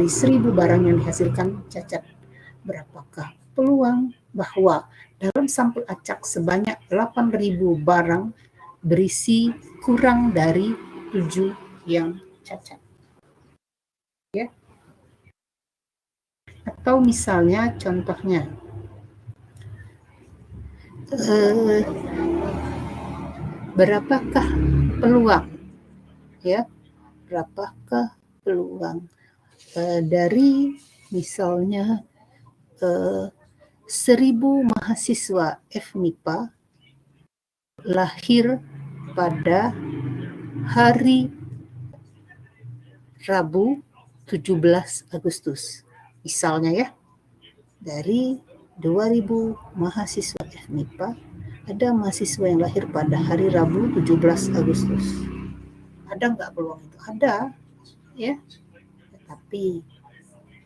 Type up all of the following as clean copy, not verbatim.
dari 1000 barang yang dihasilkan cacat, berapakah peluang bahwa dalam sampel acak sebanyak 8.000 barang berisi kurang dari 7 yang cacat? Ya. Atau misalnya contohnya, berapakah peluang, ya, berapakah peluang dari misalnya 1000 mahasiswa FMIPA lahir pada hari Rabu 17 Agustus. Misalnya ya, dari 2000 mahasiswa FMIPA, ada mahasiswa yang lahir pada hari Rabu 17 Agustus. Ada nggak peluang itu? Ada, ya, tetapi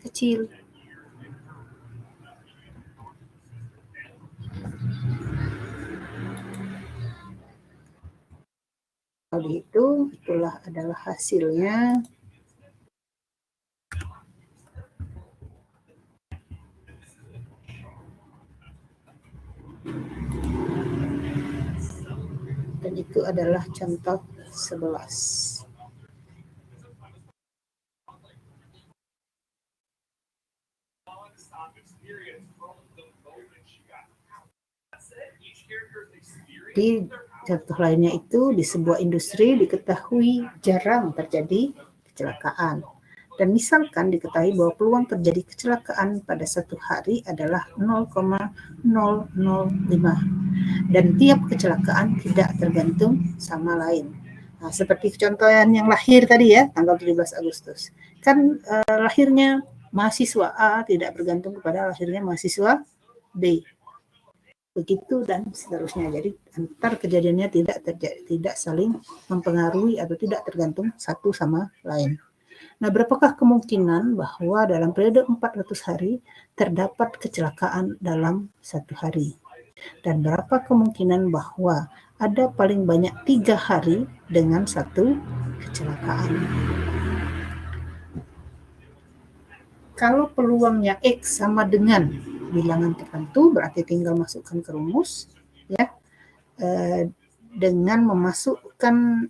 kecil. Kalau itu, itulah adalah hasilnya. Dan itu adalah contoh 11. Di contoh lainnya itu, di sebuah industri diketahui jarang terjadi kecelakaan. Dan misalkan diketahui bahwa peluang terjadi kecelakaan pada satu hari adalah 0,005. Dan tiap kecelakaan tidak tergantung sama lain. Nah, seperti contohan yang lahir tadi ya, tanggal 17 Agustus. Kan lahirnya mahasiswa A tidak bergantung kepada lahirnya mahasiswa B. Begitu dan seterusnya. Jadi antar kejadiannya tidak saling mempengaruhi atau tidak tergantung satu sama lain. Nah, berapakah kemungkinan bahwa dalam periode 400 hari terdapat kecelakaan dalam satu hari? Dan berapa kemungkinan bahwa ada paling banyak 3 hari dengan satu kecelakaan? Kalau peluangnya X sama dengan bilangan tertentu, berarti tinggal masukkan ke rumus, ya, dengan memasukkan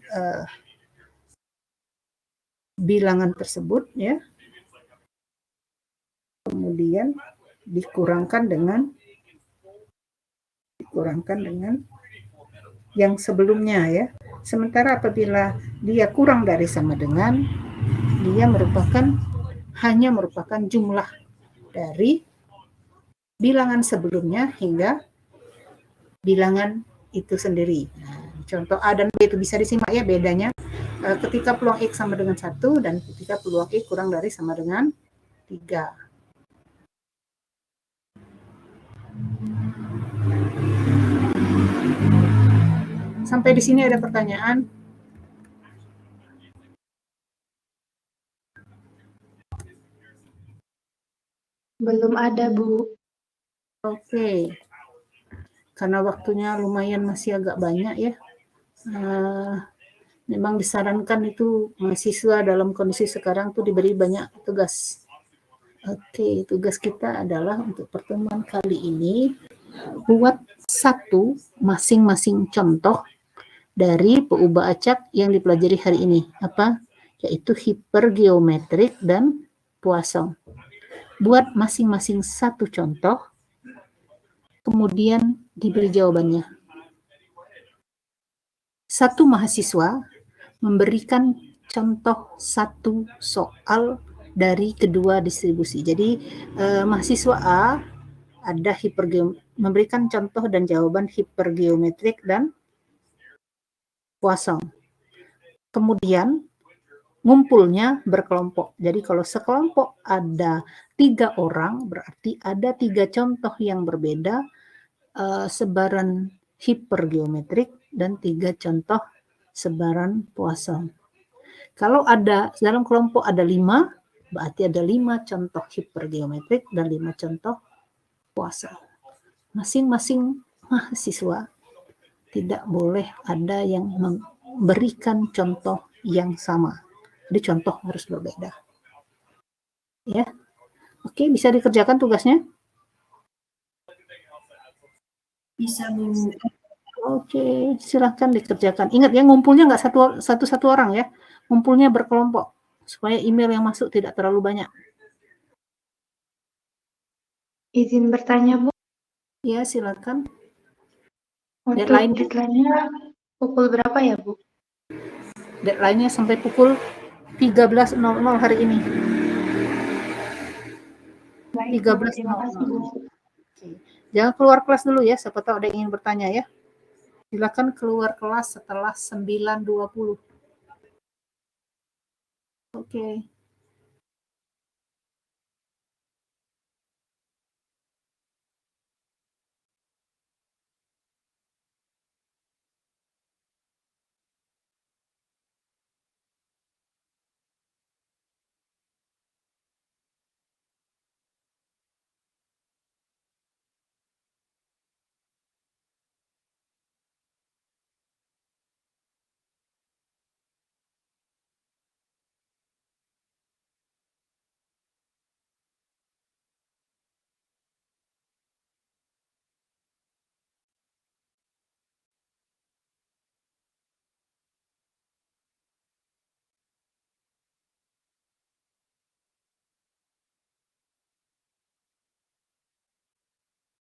bilangan tersebut, ya, kemudian dikurangkan dengan yang sebelumnya, ya. Sementara apabila dia kurang dari sama dengan, dia hanya merupakan jumlah dari bilangan sebelumnya hingga bilangan itu sendiri. Nah, contoh A dan B itu bisa disimak ya bedanya ketika peluang X sama dengan 1 dan ketika peluang X kurang dari sama dengan 3. Sampai di sini ada pertanyaan? Belum ada, Bu. Oke. Karena waktunya lumayan masih agak banyak ya. Memang disarankan itu mahasiswa dalam kondisi sekarang tuh diberi banyak tugas. Oke, tugas kita adalah untuk pertemuan kali ini buat satu masing-masing contoh dari peubah acak yang dipelajari hari ini. Apa? Yaitu hipergeometrik dan Poisson. Buat masing-masing satu contoh, kemudian diberi jawabannya. Satu mahasiswa memberikan contoh satu soal dari kedua distribusi. Jadi mahasiswa A ada memberikan contoh dan jawaban hipergeometrik dan Poisson. Kemudian ngumpulnya berkelompok. Jadi kalau sekelompok ada 3 orang, berarti ada 3 contoh yang berbeda sebaran hipergeometrik dan 3 contoh sebaran Poisson. Kalau ada dalam kelompok ada 5, berarti ada 5 contoh hipergeometrik dan 5 contoh Poisson. Masing-masing mahasiswa tidak boleh ada yang memberikan contoh yang sama. Jadi contoh harus berbeda. Ya. Oke, bisa dikerjakan tugasnya? Bisa, Bu. Oke, silahkan dikerjakan. Ingat ya, ngumpulnya nggak satu-satu orang ya. Ngumpulnya berkelompok, supaya email yang masuk tidak terlalu banyak. Izin bertanya, Bu. Ya, silakan. Untuk Deadline-nya? deadline-nya pukul berapa ya, Bu? Deadline-nya sampai pukul 13.00 hari ini. Baik, Bu. Terima 13.00. kasih, Bu. Oke. Jangan keluar kelas dulu ya, siapa tahu ada yang ingin bertanya ya. Silakan keluar kelas setelah 9.20. Oke.